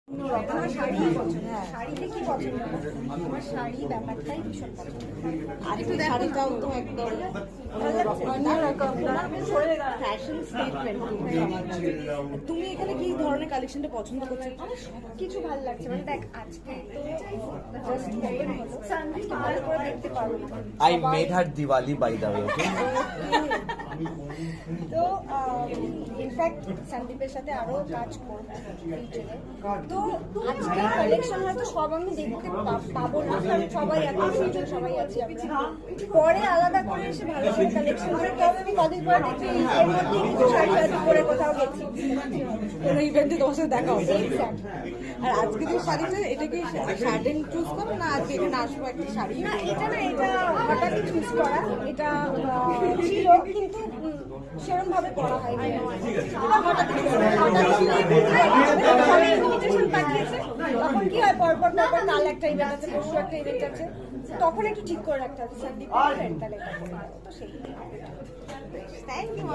আমার শাড়ি পছন্দ, শাড়িতে কি পছন্দ, আমার শাড়ি ব্যাপারটাই ভীষণ পছন্দ। আজকে শাড়িটাও তো একদম ফ্যাশন স্টেটমেন্ট। তুমি এখানে কি ধরনের কালেকশনটা পছন্দ করছো? আমার সব কিছু ভালো লাগছে, মানে দেখ আজকে তো জাস্ট ওপেন হলো, আজকে ভালো করে দেখতে পারবো। I made her Diwali by the way, okay? তো ইনফ্যাক্ট সন্দীপের সাথে আরো কাজ করবো ফিউচারে। তো আজকে কালেকশন হয়তো সব আমি দেখতে পাবো না, কারণ সবাই আছে, ফিউচারে সবাই আছি আমরা। পরে আলাদা করে এসে ভালো করে কালেকশন করে তবে আমি কদিন পরে দেখি এর মধ্যে কিছু শাড়ি শাড়ি পরে কোথাও গেছি কোনো ইভেন্টে তোমার সাথে দেখা হবে। Exactly. আর আজকে যে শাড়িটা, এটা কি শার্টেন চুজ করো না আজকে এখানে আসবো একটা শাড়ি? না এটা হঠাৎই চুজ করা, এটা ছিল কিন্তু সেরকম ভাবে পড়া হয়নি। ইনভিটেশন পাঠিয়েছে, তখন কি হয় পরপর কাল একটা ইভেন্ট আছে, পরশু একটা ইভেন্ট আছে, তখন একটু ঠিক করে রাখতে হবে সন্দীপ তাহলে এটা করে। তো সেই থ্যাংক ইউ।